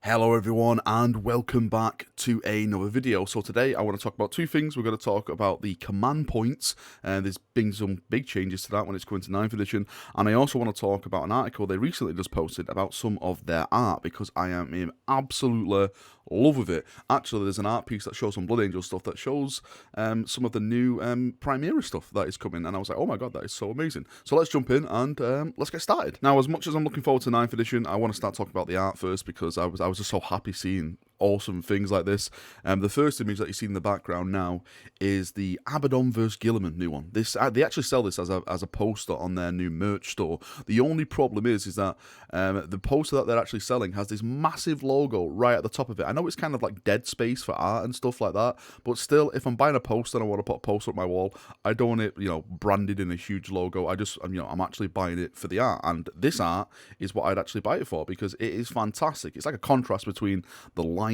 Hello everyone and welcome back to another video. So today I want to talk about two things. We're going to talk about the command points, and there's been some big changes to that when it's coming to 9th edition, and I also want to talk about an article they recently just posted about some of their art, because I am in absolutely love with it. Actually, there's an art piece that shows some Blood Angel stuff that shows some of the new Primaris stuff that is coming, and I was like, oh my god, that is so amazing. So let's jump in and let's get started. Now, as much as I'm looking forward to 9th edition, I want to start talking about the art first, because I was just so happy seeing awesome things like this. The first image that you see in the background now is the Abaddon vs Guilliman new one. This they actually sell this as a poster on their new merch store. The only problem is that the poster that they're actually selling has this massive logo right at the top of it. I know it's kind of like dead space for art and stuff like that, but still, if I'm buying a poster and I want to put a poster up my wall, I don't want it, branded in a huge logo. I'm actually buying it for the art, and this art is what I'd actually buy it for, because it is fantastic. It's like a contrast between the light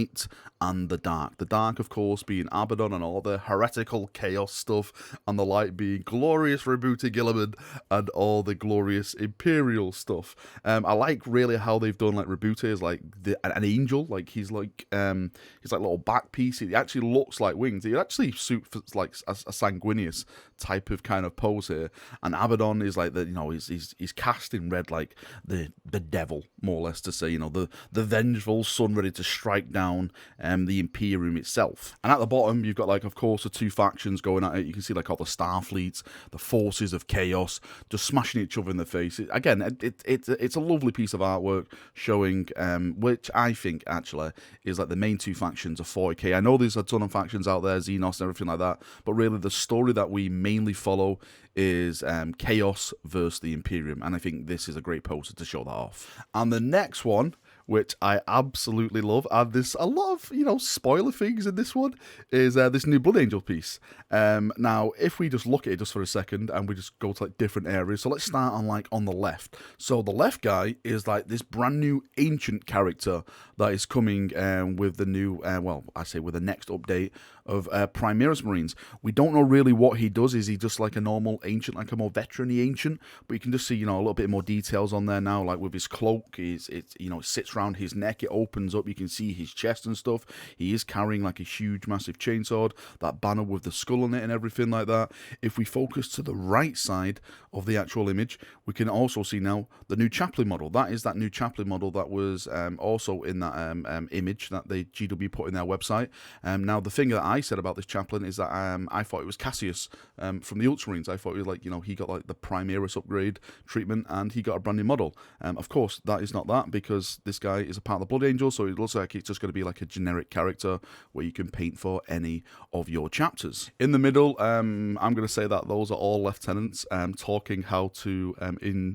and the dark. The dark, of course, being Abaddon and all the heretical chaos stuff, and the light being glorious Rebooty Guilliman and all the glorious Imperial stuff. I like really how they've done like Rebooty as like an angel, like he's like little back piece. He actually looks like wings. He actually suits for like a sanguineous type of kind of pose here, and Abaddon is like he's cast in red like the devil, more or less, to say, the vengeful sun ready to strike down the Imperium itself. And at the bottom you've got, like, of course, the two factions going at it. You can see like all the Starfleets, the forces of chaos, just smashing each other in the face. It's a lovely piece of artwork showing which I think actually is like the main two factions of 40k. I know there's a ton of factions out there, Xenos and everything like that, but really the story that we mainly follow is Chaos versus the Imperium, and I think this is a great poster to show that off. And the next one, which I absolutely love, and there's a lot of, spoiler things in this one, is this new Blood Angel piece. Now, if we just look at it just for a second, and we just go to like different areas, so let's start on the left. So the left guy is like this brand new ancient character that is coming with the new, with the next update of Primaris Marines. We don't know really what he does. Is he just like a normal ancient, like a more veteran-y ancient? But you can just see, a little bit more details on there now, like with his cloak. It sits around his neck, it opens up, you can see his chest and stuff. He is carrying like a huge massive chainsword, that banner with the skull on it and everything like that. If we focus to the right side of the actual image, we can also see now the new chaplain model. That is that new chaplain model that was also in that image that the GW put in their website. Now, the thing that I said about this chaplain is that I thought it was Cassius from the Ultramarines. I thought it was like, he got like the Primaris upgrade treatment and he got a brand new model. Of course, that is not that, because this guy is a part of the Blood Angel, so it looks like it's just going to be like a generic character where you can paint for any of your chapters. In the middle, I'm going to say that those are all lieutenants talking how to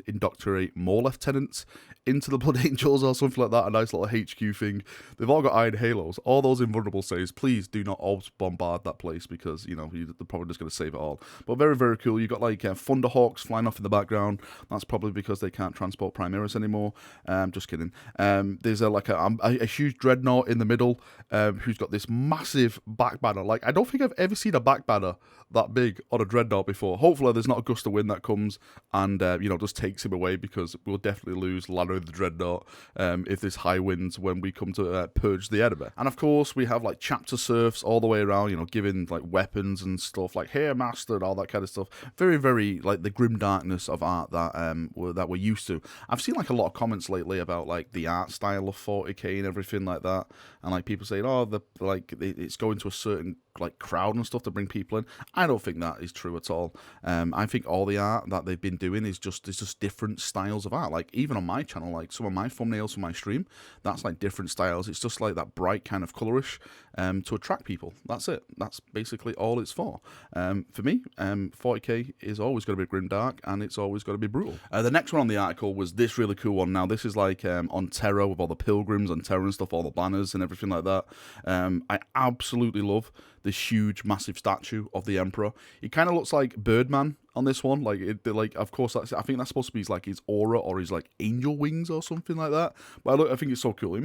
indoctrinate more lieutenants into the Blood Angels or something like that. A nice little HQ thing. They've all got iron halos. All those invulnerable says, please do not all bombard that place, because they're probably just going to save it all. But very, very cool. You got like Thunderhawks flying off in the background. That's probably because they can't transport Primaris anymore. Just kidding. There's a huge dreadnought in the middle, who's got this massive back banner. Like, I don't think I've ever seen a back banner that big on a dreadnought before. Hopefully there's not a gust of wind that comes and just takes him away, because we'll definitely lose Lano the dreadnought if there's high winds when we come to purge the enemy. And of course we have like chapter serfs all the way around, giving like weapons and stuff, like "Here, master," and all that kind of stuff. Very, very like the grim darkness of art that we're used to. I've seen like a lot of comments lately about like the art style of 40k and everything like that, and like people saying, it's going to a certain like crowd and stuff to bring people in. I don't think that is true at all. I think all the art that they've been doing is just different styles of art. Like, even on my channel, like some of my thumbnails for my stream, that's like different styles. It's just like that bright kind of colorish to attract people. That's it. That's basically all it's for. For me, 40k is always going to be grimdark, and it's always going to be brutal. The next one on the article was this really cool one. Now, this is like on Terra, with all the pilgrims on Terra and stuff, all the banners and everything like that. I absolutely love this huge, massive statue of the Emperor. He kind of looks like Birdman on this one. Like, of course, I think that's supposed to be like his aura or his like angel wings or something like that. But I think it's so cool.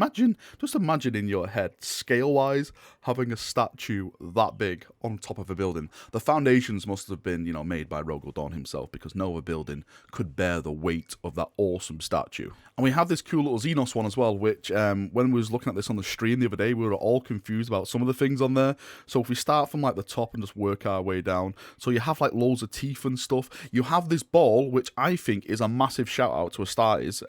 Just imagine in your head, scale wise, having a statue that big on top of a building. The foundations must have been, made by Rogal Dorn himself, because no other building could bear the weight of that awesome statue. And we have this cool little Xenos one as well, which when we was looking at this on the stream the other day, we were all confused about some of the things on there. So if we start from like the top and just work our way down, so you have like loads of teeth and stuff. You have this ball, which I think is a massive shout out to Astartes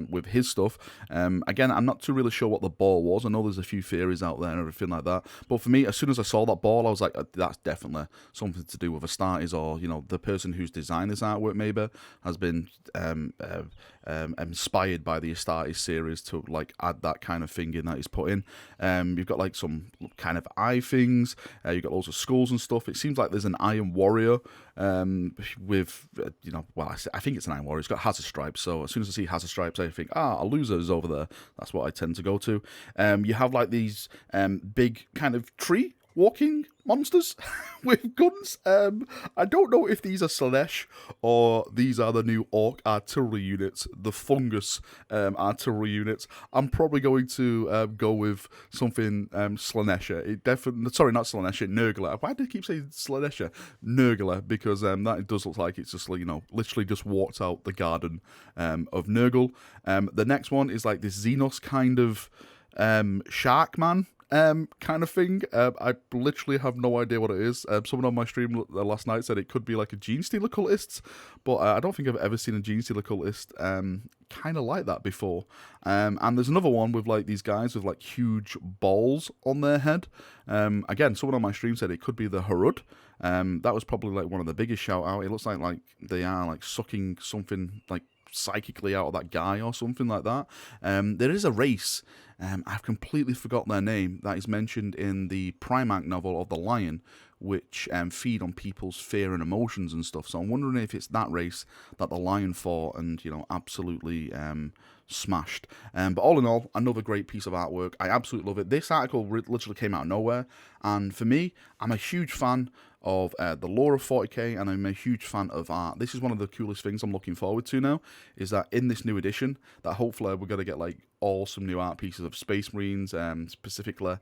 with his stuff. Again, I'm not too really sure what the ball was. I know there's a few theories out there and everything like that. But for me, as soon as I saw that ball, I was like, that's definitely something to do with Astartes, or the person who's designed this artwork maybe has been inspired by the Astartes series to like add that kind of thing in that he's put in. You've got like some kind of eye things. You've got loads of skulls and stuff. It seems like there's an Iron Warrior with I think it's an Iron Warrior. It's got Hazard Stripes. So as soon as I see Hazard Stripes, I think a loser is over there. That's what I tend to go to. You have like these big kind of tree walking monsters with guns. I don't know if these are Slanesh or these are the new Orc artillery units, the fungus artillery units. I'm probably going to go with something Slanesha. It definitely, sorry, not Slanesha, Nurgler. Why do I keep saying Slanesha? Nurgler, because that does look like it's just literally just walked out the garden of Nurgle. The next one is like this Xenos kind of shark man kind of thing. I literally have no idea what it is. Someone on my stream last night said it could be like a Gene Stealer cultist, but I don't think I've ever seen a Gene Stealer cultist kind of like that before. And there's another one with like these guys with like huge balls on their head. Again, someone on my stream said it could be the Harud. That was probably like one of the biggest shout out. It looks like they are like sucking something like psychically out of that guy or something like that. There is a race, I've completely forgotten their name, that is mentioned in the Primaris novel of the Lion, which feed on people's fear and emotions and stuff. So I'm wondering if it's that race that the Lion fought and absolutely smashed. But all in all, another great piece of artwork. I absolutely love it. This article literally came out of nowhere, and for me, I'm a huge fan of the lore of 40k, and I'm a huge fan of art. This is one of the coolest things I'm looking forward to now, is that in this new edition, that hopefully we're going to get like awesome new art pieces of Space Marines, specifically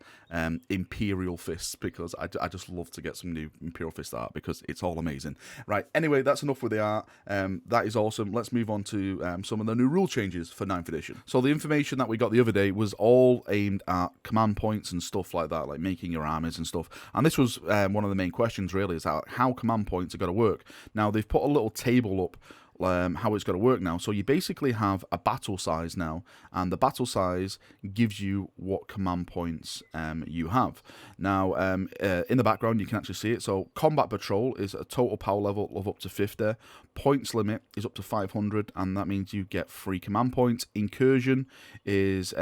Imperial Fists, because I just love to get some new Imperial Fist art because it's all amazing. Right, anyway, that's enough with the art. That is awesome. Let's move on to some of the new rule changes for 9th edition. So the information that we got the other day was all aimed at command points and stuff like that, like making your armies and stuff. And this was one of the main questions really, is how command points are going to work. Now they've put a little table up how it's going to work now. So you basically have a battle size now, and the battle size gives you what command points you have. Now, in the background, you can actually see it. So combat patrol is a total power level of up to 50. Points limit is up to 500, and that means you get 3 command points. Incursion is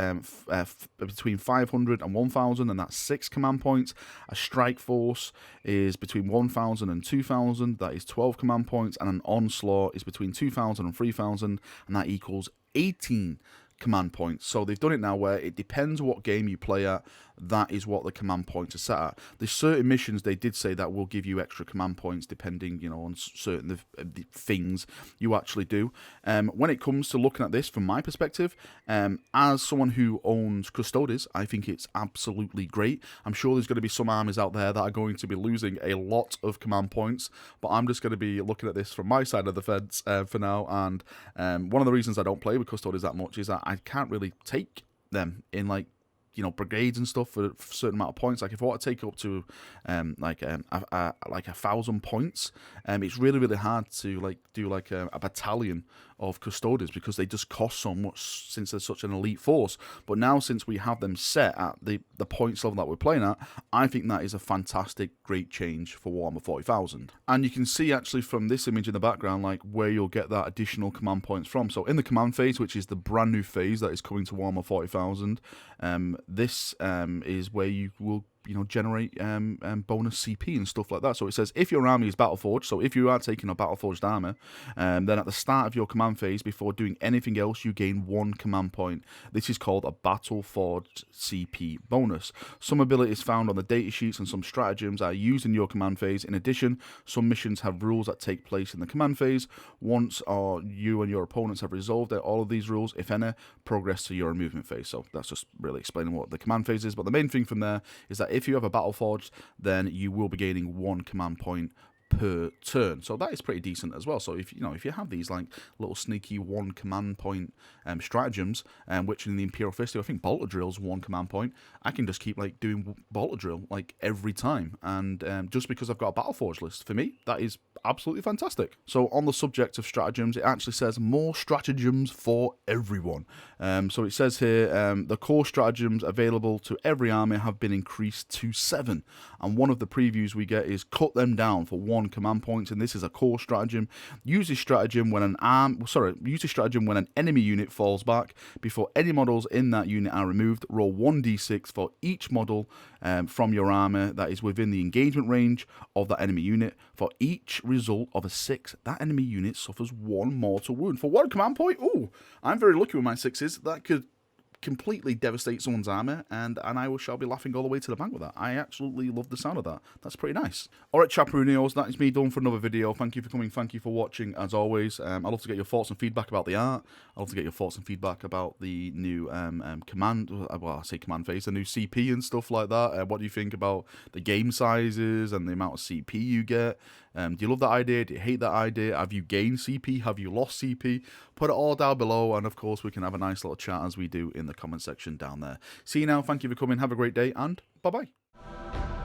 between 500 and 1,000, and that's 6 command points. A strike force is between 1,000 and 2,000, that is 12 command points, and an onslaught is between 2,000 and 3,000, and that equals 18 command points. So they've done it now where it depends what game you play at, that is what the command points are set at. There's certain missions they did say that will give you extra command points depending, on certain the things you actually do. When it comes to looking at this from my perspective, as someone who owns Custodes, I think it's absolutely great. I'm sure there's going to be some armies out there that are going to be losing a lot of command points, but I'm just going to be looking at this from my side of the fence for now. And one of the reasons I don't play with Custodes that much is that I can't really take them in brigades and stuff for a certain amount of points. Like if I want to take up to like 1,000 points, it's really, really hard to do a battalion of Custodes because they just cost so much since they're such an elite force. But now, since we have them set at the points level that we're playing at, I think that is a fantastic, great change for Warhammer 40,000. And you can see actually from this image in the background, like where you'll get that additional command points from. So in the command phase, which is the brand new phase that is coming to Warhammer 40,000, this is where you will generate bonus CP and stuff like that. So it says if your army is Battleforged, so if you are taking a Battleforged armor, then at the start of your command phase, before doing anything else, you gain 1 command point. This is called a Battleforged CP bonus. Some abilities found on the datasheets and some stratagems are used in your command phase. In addition, some missions have rules that take place in the command phase. Once you and your opponents have resolved all of these rules, if any, progress to your movement phase. So that's just really explaining what the command phase is. But the main thing from there is that if you have a Battleforged, then you will be gaining 1 command point per turn. So that is pretty decent as well. So if you have these like little sneaky 1 command point stratagems, which in the Imperial Fist, I think Bolter Drill's 1 command point, I can just keep like doing Bolter Drill like every time, and just because I've got a Battleforged list, for me that is absolutely fantastic. So on the subject of stratagems, it actually says more stratagems for everyone. So it says here the core stratagems available to every army have been increased to 7, and one of the previews we get is cut them down for 1 command point, and this is a core stratagem. Use this stratagem when an enemy unit falls back. Before any models in that unit are removed, roll 1d6 for each model from your armor that is within the engagement range of that enemy unit. For each result of a 6, that enemy unit suffers 1 mortal wound for 1 command point. Ooh, I'm very lucky with my 6s. That could completely devastate someone's armor, and I shall be laughing all the way to the bank with that. I absolutely love the sound of that. That's pretty nice. Alright, Chaperoonios, that is me done for another video. Thank you for coming, thank you for watching, as always. I'd love to get your thoughts and feedback about the art. I'd love to get your thoughts and feedback about the new command, well, I say command phase, the new CP and stuff like that. What do you think about the game sizes and the amount of CP you get? Do you love that idea? Do you hate that idea? Have you gained CP? Have you lost CP? Put it all down below, and of course we can have a nice little chat as we do in the comment section down there. See you now, thank you for coming, have a great day, and bye-bye.